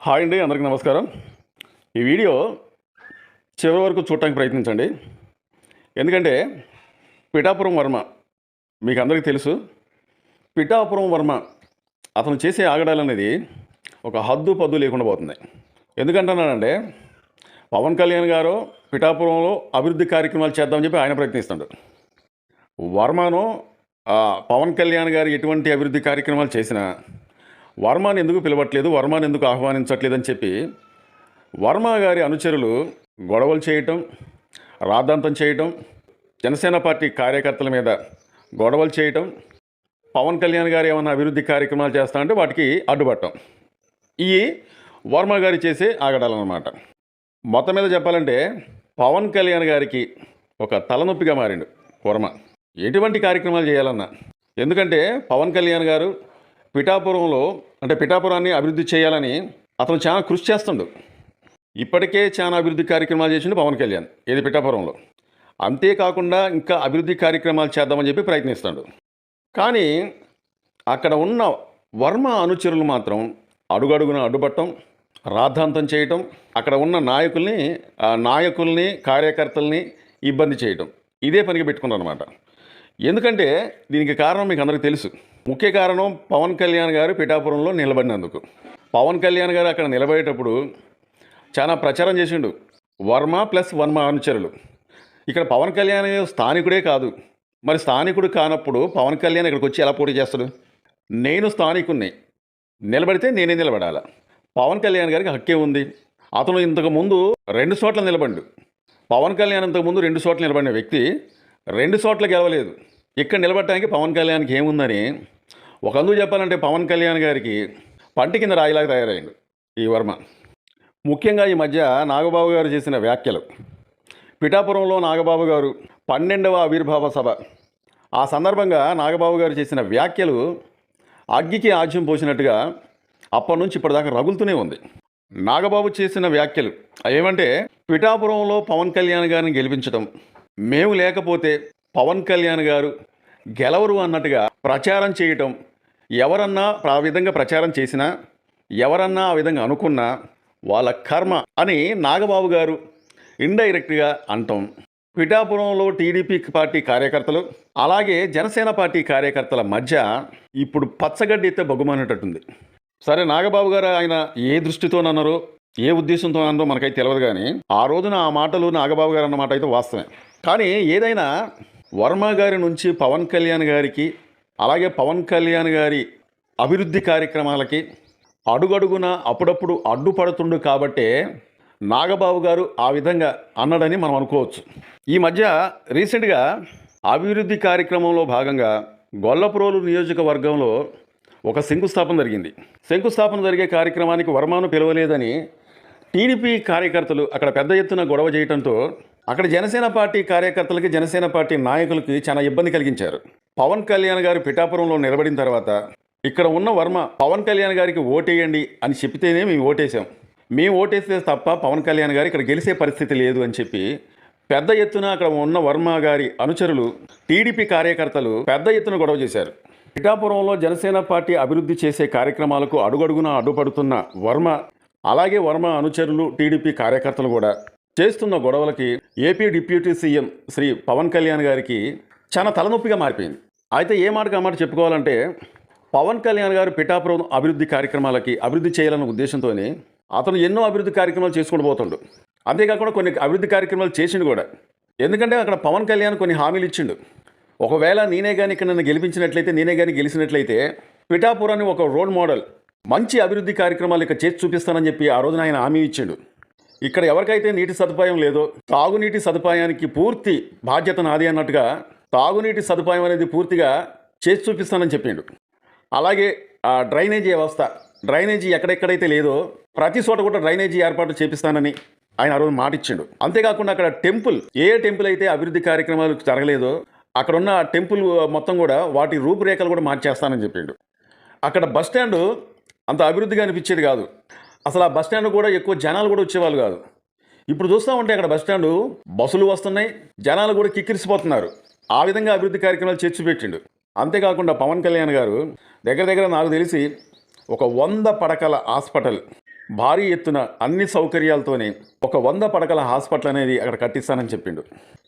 Hi అండి, అందరికీ నమస్కారం. ఈ వీడియో చివరి వరకు చూడటానికి ప్రయత్నించండి. ఎందుకంటే పిఠాపురం వర్మ మీకు అందరికీ తెలుసు. పిఠాపురం వర్మ అతను చేసే ఆగడాలనేది ఒక హద్దు పద్దు లేకుండా పోతుంది. ఎందుకంటున్నానంటే పవన్ కళ్యాణ్ గారు పిఠాపురంలో అభివృద్ధి కార్యక్రమాలు చేద్దామని చెప్పి ఆయన ప్రయత్నిస్తాడు. వర్మను పవన్ కళ్యాణ్ గారు ఎటువంటి అభివృద్ధి కార్యక్రమాలు చేసినా వర్మని ఎందుకు పిలవట్లేదు, వర్మని ఎందుకు ఆహ్వానించట్లేదని చెప్పి వర్మ గారి అనుచరులు గొడవలు చేయటం, రాద్ధాంతం చేయటం, జనసేన పార్టీ కార్యకర్తల మీద గొడవలు చేయటం, పవన్ కళ్యాణ్ గారు ఏమన్నా అభివృద్ధి కార్యక్రమాలు చేస్తా అంటే వాటికి అడ్డుపడటం, ఇవి వర్మ గారు చేసే ఆగడాలన్నమాట. మొత్తం మీద చెప్పాలంటే పవన్ కళ్యాణ్ గారికి ఒక తలనొప్పిగా మారిండు వర్మ ఎటువంటి కార్యక్రమాలు చేయాలన్నా. ఎందుకంటే పవన్ కళ్యాణ్ గారు పిఠాపురంలో పిఠాపురాన్ని అభివృద్ధి చేయాలని అతను చాలా కృషి చేస్తుండు. ఇప్పటికే చాలా అభివృద్ధి కార్యక్రమాలు చేసిండు పవన్ కళ్యాణ్ ఏది పిఠాపురంలో. అంతేకాకుండా ఇంకా అభివృద్ధి కార్యక్రమాలు చేద్దామని చెప్పి ప్రయత్నిస్తాడు. కానీ అక్కడ ఉన్న వర్మ అనుచరులు మాత్రం అడుగడుగున అడ్డుపట్టడం, రాద్ధాంతం చేయటం, అక్కడ ఉన్న నాయకుల్ని కార్యకర్తల్ని ఇబ్బంది చేయటం, ఇదే పనికి పెట్టుకున్నారు అనమాట. ఎందుకంటే దీనికి కారణం మీకు అందరికీ తెలుసు. ముఖ్య కారణం పవన్ కళ్యాణ్ గారు పిఠాపురంలో నిలబడినందుకు. పవన్ కళ్యాణ్ గారు అక్కడ నిలబడేటప్పుడు చాలా ప్రచారం చేసిండు వర్మ ప్లస్ వర్మ అనుచరులు. ఇక్కడ పవన్ కళ్యాణ్ స్థానికుడే కాదు, మరి స్థానికుడు కానప్పుడు పవన్ కళ్యాణ్ ఇక్కడికి వచ్చి ఎలా పోటీ చేస్తాడు? నేను స్థానికుడిని, నిలబడితే నేనే నిలబడాల. పవన్ కళ్యాణ్ గారికి హక్కే ఉంది. అతను ఇంతకుముందు 2 చోట్ల నిలబడి, పవన్ కళ్యాణ్ ఇంతకుముందు 2 చోట్ల నిలబడిన వ్యక్తి 2 చోట్ల గెలవలేదు. ఇక్కడ నిలబడటానికి పవన్ కళ్యాణ్కి ఏముందని అందుకు చెప్పాలంటే పవన్ కళ్యాణ్ గారికి పంటి కింద రాయిలాగా తయారైండు ఈ వర్మ. ముఖ్యంగా ఈ మధ్య నాగబాబు గారు చేసిన వ్యాఖ్యలు, పిఠాపురంలో నాగబాబు గారు 12వ ఆవిర్భావ సభ, ఆ సందర్భంగా నాగబాబు గారు చేసిన వ్యాఖ్యలు అగ్గికి ఆజ్యం పోసినట్టుగా అప్పటి నుంచి ఇప్పటిదాకా రగులుతూనే ఉంది. నాగబాబు చేసిన వ్యాఖ్యలు ఏమంటే పిఠాపురంలో పవన్ కళ్యాణ్ గారిని గెలిపించడం, మేము లేకపోతే పవన్ కళ్యాణ్ గారు గెలవరు అన్నట్టుగా ప్రచారం చేయటం, ఎవరన్నా ఆ విధంగా ప్రచారం చేసినా, ఎవరన్నా ఆ విధంగా అనుకున్నా వాళ్ళ కర్మ అని నాగబాబు గారు ఇండైరెక్ట్గా అంటాం. పిఠాపురంలో టీడీపీ పార్టీ కార్యకర్తలు అలాగే జనసేన పార్టీ కార్యకర్తల మధ్య ఇప్పుడు పచ్చగడ్డి అయితే బొగ్గుమనేటట్టుంది. సరే, నాగబాబు గారు ఆయన ఏ దృష్టితోనన్నారో ఏ ఉద్దేశంతో అన్నారో మనకైతే తెలియదు. కానీ ఆ రోజున ఆ మాటలు నాగబాబు గారు అన్నమాట అయితే వాస్తవమే. కానీ ఏదైనా వర్మ గారి నుంచి పవన్ కళ్యాణ్ గారికి అలాగే పవన్ కళ్యాణ్ గారి అభివృద్ధి కార్యక్రమాలకి అడుగడుగున అప్పుడప్పుడు అడ్డుపడుతుండు కాబట్టే నాగబాబు గారు ఆ విధంగా అన్నాడని మనం అనుకోవచ్చు. ఈ మధ్య రీసెంట్గా అభివృద్ధి కార్యక్రమంలో భాగంగా గొల్లప్రోలు నియోజకవర్గంలో ఒక శంకుస్థాపన జరిగింది. శంకుస్థాపన జరిగే కార్యక్రమానికి వర్మను పిలవలేదని టీడీపీ కార్యకర్తలు అక్కడ పెద్ద ఎత్తున గొడవ చేయడంతో అక్కడ జనసేన పార్టీ కార్యకర్తలకి జనసేన పార్టీ నాయకులకి చాలా ఇబ్బంది కలిగించారు. పవన్ కళ్యాణ్ గారు పిఠాపురంలో నిలబడిన తర్వాత ఇక్కడ ఉన్న వర్మ పవన్ కళ్యాణ్ గారికి ఓటేయండి అని చెప్తేనే మేము ఓటేసాం, మేము ఓటేస్తే తప్ప పవన్ కళ్యాణ్ గారు ఇక్కడ గెలిచే పరిస్థితి లేదు అని చెప్పి పెద్ద ఎత్తున అక్కడ ఉన్న వర్మ గారి అనుచరులు టీడీపీ కార్యకర్తలు పెద్ద ఎత్తున గొడవ చేశారు. పిఠాపురంలో జనసేన పార్టీ అభివృద్ధి చేసే కార్యక్రమాలకు అడుగడుగున అడ్డుపడుతున్న వర్మ అలాగే వర్మ అనుచరులు టీడీపీ కార్యకర్తలు కూడా చేస్తున్న గొడవలకి AP deputy CM Shri Pawan Kalyan గారికి చాలా తలనొప్పిగా మారిపోయింది. అయితే ఏ మాటకు ఆ మాట చెప్పుకోవాలంటే పవన్ కళ్యాణ్ గారు పిఠాపురం అభివృద్ధి కార్యక్రమాలకి అభివృద్ధి చేయాలన్న ఉద్దేశంతో అతను ఎన్నో అభివృద్ధి కార్యక్రమాలు చేసుకుంటూ పోతుండు. అంతేకాకుండా కొన్ని అభివృద్ధి కార్యక్రమాలు చేసిండు కూడా. ఎందుకంటే అక్కడ పవన్ కళ్యాణ్ కొన్ని హామీలు ఇచ్చిండు. ఒకవేళ నేనే కానీ ఇక్కడ నన్ను గెలిపించినట్లయితే, నేనే కానీ గెలిచినట్లయితే పిఠాపురాన్ని ఒక రోల్ మోడల్ మంచి అభివృద్ధి కార్యక్రమాలు ఇక్కడ చేసి చూపిస్తానని చెప్పి ఆ రోజున ఆయన హామీ ఇచ్చిండు. ఇక్కడ ఎవరికైతే నీటి సదుపాయం లేదో తాగునీటి సదుపాయానికి పూర్తి బాధ్యత నాది అన్నట్టుగా తాగునీటి సదుపాయం అనేది పూర్తిగా చేసి చూపిస్తానని చెప్పిండు. అలాగే ఆ డ్రైనేజీ వ్యవస్థ, డ్రైనేజీ ఎక్కడెక్కడైతే లేదో ప్రతి చోట కూడా డ్రైనేజీ ఏర్పాటు చేపిస్తానని ఆయన ఆ రోజు మాట ఇచ్చిండు. అంతేకాకుండా అక్కడ ఏ టెంపుల్ అయితే అభివృద్ధి కార్యక్రమాలు జరగలేదో అక్కడ ఉన్న టెంపుల్ మొత్తం కూడా వాటి రూపురేఖలు కూడా మార్చేస్తానని చెప్పిండు. అక్కడ బస్టాండు అంత అభివృద్ధిగా అనిపించేది కాదు. అసలు ఆ బస్టాండ్ కూడా ఎక్కువ జనాలు కూడా వచ్చేవాళ్ళు కాదు. ఇప్పుడు చూస్తూ ఉంటే అక్కడ బస్టాండు బస్సులు వస్తున్నాయి, జనాలు కూడా కిక్కిరిసిపోతున్నారు. ఆ విధంగా అభివృద్ధి కార్యక్రమాలు చేర్చి పెట్టిండు. అంతేకాకుండా పవన్ కళ్యాణ్ గారు దగ్గర నాకు తెలిసి ఒక 100 పడకల హాస్పిటల్ భారీ ఎత్తున అన్ని సౌకర్యాలతోనే ఒక 100 పడకల హాస్పిటల్ అనేది అక్కడ కట్టిస్తానని చెప్పిండు.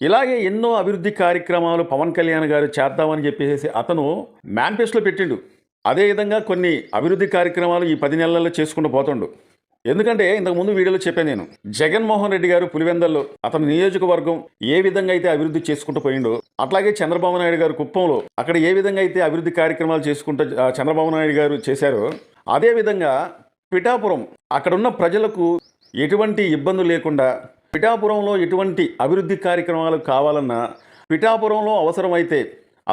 ఇలాగే ఎన్నో అభివృద్ధి కార్యక్రమాలు పవన్ కళ్యాణ్ గారు చేద్దామని చెప్పేసి అతను మేనిఫెస్టోలో పెట్టిండు. అదేవిధంగా కొన్ని అభివృద్ధి కార్యక్రమాలు ఈ 10 నెలల్లో చేసుకుంటూ పోతుండు. ఎందుకంటే ఇంతకుముందు వీడియోలో చెప్పాను నేను, జగన్మోహన్ రెడ్డి గారు పులివెందల్లో అతని నియోజకవర్గం ఏ విధంగా అయితే అభివృద్ధి చేసుకుంటూ పోయిండో, అట్లాగే చంద్రబాబు నాయుడు గారు కుప్పంలో అక్కడ ఏ విధంగా అయితే అభివృద్ధి కార్యక్రమాలు చేసుకుంటూ చంద్రబాబు నాయుడు గారు చేశారో, అదేవిధంగా పిఠాపురం అక్కడున్న ప్రజలకు ఎటువంటి ఇబ్బందులు లేకుండా, పిఠాపురంలో ఎటువంటి అభివృద్ధి కార్యక్రమాలు కావాలన్నా పిఠాపురంలో అవసరమైతే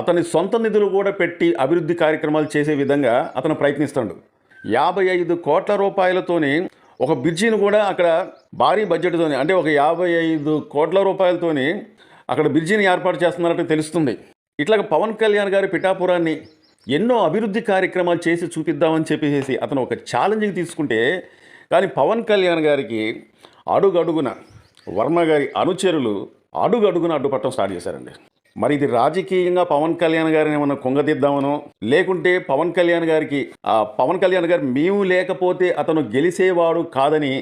అతని సొంత నిధులు కూడా పెట్టి అభివృద్ధి కార్యక్రమాలు చేసే విధంగా అతను ప్రయత్నిస్తాడు. 55 కోట్ల రూపాయలతోని ఒక బ్రిడ్జిని కూడా అక్కడ భారీ బడ్జెట్తోని, అంటే ఒక 55 కోట్ల రూపాయలతోని అక్కడ బ్రిడ్జిని ఏర్పాటు చేస్తున్నారంటే తెలుస్తుంది. ఇట్లాగ పవన్ కళ్యాణ్ గారి పిఠాపురాన్ని ఎన్నో అభివృద్ధి కార్యక్రమాలు చేసి చూపిద్దామని చెప్పేసి అతను ఒక ఛాలెంజ్కి తీసుకుంటే, కానీ పవన్ కళ్యాణ్ గారికి అడుగడుగున వర్మ గారి అనుచరులు అడుగడుగున అడ్డుపట్టడం స్టార్ట్ చేశారండి. మరి ఇది రాజకీయంగా పవన్ కళ్యాణ్ గారిని ఏమన్నా కుంగదీద్దామనో, లేకుంటే పవన్ కళ్యాణ్ గారు మేము లేకపోతే అతను గెలిచేవాడు కాదని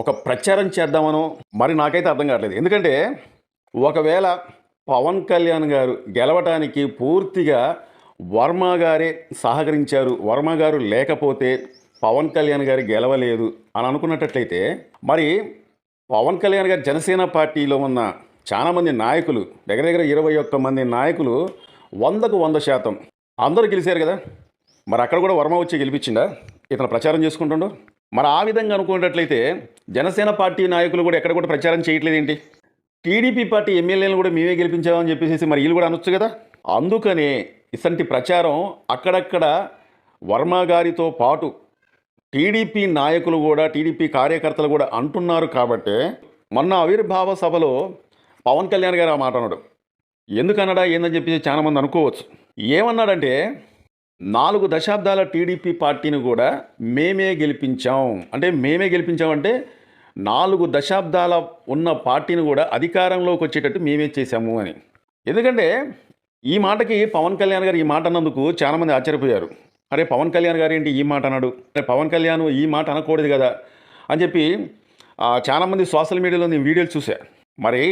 ఒక ప్రచారం చేద్దామనో మరి నాకైతే అర్థం కావట్లేదు. ఎందుకంటే ఒకవేళ పవన్ కళ్యాణ్ గారు గెలవటానికి పూర్తిగా వర్మ గారే సహకరించారు, వర్మ గారు లేకపోతే పవన్ కళ్యాణ్ గారు గెలవలేదు అని అనుకున్నట్లయితే, మరి పవన్ కళ్యాణ్ గారు జనసేన పార్టీలో ఉన్న చాలామంది నాయకులు, దగ్గర దగ్గర 21 మంది నాయకులు 100కు 100% అందరూ గెలిచారు కదా. మరి అక్కడ కూడా వర్మ వచ్చి గెలిపించిందా ఇతను ప్రచారం చేసుకుంటుండో? మరి ఆ విధంగా అనుకున్నట్లయితే జనసేన పార్టీ నాయకులు కూడా ఎక్కడ కూడా ప్రచారం చేయట్లేదు ఏంటి? టీడీపీ పార్టీ ఎమ్మెల్యేలు కూడా మేమే గెలిపించామని చెప్పేసి మరి వీళ్ళు కూడా అనొచ్చు కదా. అందుకనే ఇసంటి ప్రచారం అక్కడక్కడ వర్మ గారితో పాటు టీడీపీ నాయకులు కూడా, టీడీపీ కార్యకర్తలు కూడా అంటున్నారు. కాబట్టి మొన్న ఆవిర్భావ సభలో పవన్ కళ్యాణ్ గారు ఆ మాట అన్నాడు. ఎందుకన్నాడా ఏందని చెప్పేసి చాలామంది అనుకోవచ్చు. ఏమన్నాడంటే 4 దశాబ్దాల టీడీపీ పార్టీని కూడా మేమే గెలిపించాం. అంటే 4 దశాబ్దాల ఉన్న పార్టీని కూడా అధికారంలోకి వచ్చేటట్టు మేమే చేశాము అని. ఎందుకంటే ఈ మాటకి పవన్ కళ్యాణ్ గారు ఈ మాట అన్నందుకు చాలామంది ఆశ్చర్యపోయారు. అరే పవన్ కళ్యాణ్ గారు ఏంటి ఈ మాట అన్నాడు, అరే పవన్ కళ్యాణ్ ఈ మాట అనకూడదు కదా అని చెప్పి చాలామంది సోషల్ మీడియాలో నేను వీడియోలు చూసా. మరి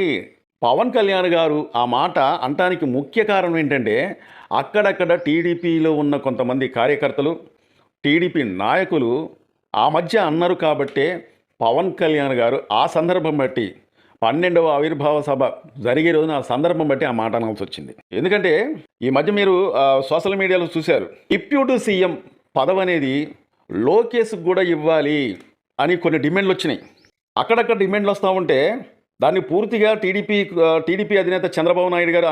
పవన్ కళ్యాణ్ గారు ఆ మాట అనటానికి ముఖ్య కారణం ఏంటంటే, అక్కడక్కడ టీడీపీలో ఉన్న కొంతమంది కార్యకర్తలు, టీడీపీ నాయకులు ఆ మధ్య అన్నారు. కాబట్టే పవన్ కళ్యాణ్ గారు ఆ సందర్భం బట్టి 12వ ఆవిర్భావ సభ జరిగే రోజున ఆ సందర్భం బట్టి ఆ మాట అనాల్సి వచ్చింది. ఎందుకంటే ఈ మధ్య మీరు సోషల్ మీడియాలో చూశారు, డిప్యూటీ సీఎం పదవి అనేది లోకేష్కి కూడా ఇవ్వాలి అని కొన్ని డిమాండ్లు వచ్చినాయి. అక్కడక్కడ డిమాండ్లు వస్తూ ఉంటే దాన్ని పూర్తిగా టీడీపీ అధినేత చంద్రబాబు నాయుడు గారు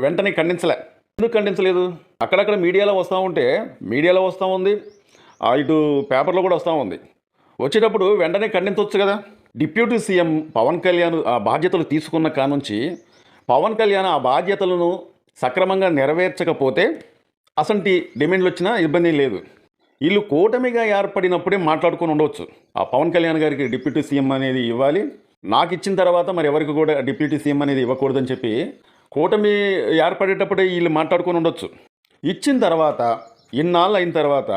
వెంటనే ఖండించలే. ఎందుకు ఖండించలేదు? అక్కడక్కడ మీడియాలో వస్తూ ఉంది, ఇటు పేపర్లో కూడా వస్తూ ఉంది. వచ్చేటప్పుడు వెంటనే ఖండించవచ్చు కదా. డిప్యూటీ సీఎం పవన్ కళ్యాణ్ ఆ బాధ్యతలు తీసుకున్న కానుంచి పవన్ కళ్యాణ్ ఆ బాధ్యతలను సక్రమంగా నెరవేర్చకపోతే అసంటి డిమాండ్లు వచ్చినా ఇబ్బంది లేదు. వీళ్ళు కూటమిగా ఏర్పడినప్పుడే మాట్లాడుకొని ఉండవచ్చు. ఆ పవన్ కళ్యాణ్ గారికి డిప్యూటీ సీఎం అనేది ఇవ్వాలి, నాకు ఇచ్చిన తర్వాత మరి ఎవరికి కూడా డిప్యూటీ సీఎం అనేది ఇవ్వకూడదని చెప్పి కూటమి ఏర్పడేటప్పుడే వీళ్ళు మాట్లాడుకొని ఉండొచ్చు. ఇచ్చిన తర్వాత ఇన్నాళ్ళు అయిన తర్వాత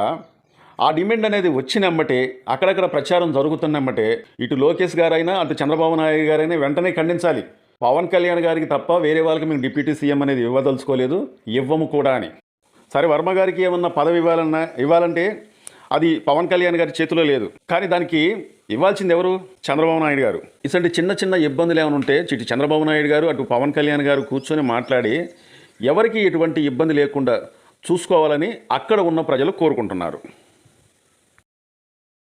ఆ డిమాండ్ అనేది వచ్చినమ్మటే, అక్కడక్కడ ప్రచారం జరుగుతున్నమ్మటే ఇటు లోకేష్ గారైనా అటు చంద్రబాబు నాయుడు గారైనా వెంటనే ఖండించాలి. పవన్ కళ్యాణ్ గారికి తప్ప వేరే వాళ్ళకి మేము డిప్యూటీ సీఎం అనేది ఇవ్వదలుచుకోలేదు, ఇవ్వము కూడా అని. సరే వర్మ గారికి ఏమన్నా పదవి ఇవ్వాలంటే అది పవన్ కళ్యాణ్ గారి చేతిలో లేదు. కానీ దానికి ఇవ్వాల్సింది ఎవరు? చంద్రబాబు నాయుడు గారు. ఇలాంటి చిన్న చిన్న ఇబ్బందులు ఏమైనా ఉంటే ఇటు చంద్రబాబు నాయుడు గారు అటు పవన్ కళ్యాణ్ గారు కూర్చొని మాట్లాడి ఎవరికి ఎటువంటి ఇబ్బంది లేకుండా చూసుకోవాలని అక్కడ ఉన్న ప్రజలు కోరుకుంటున్నారు.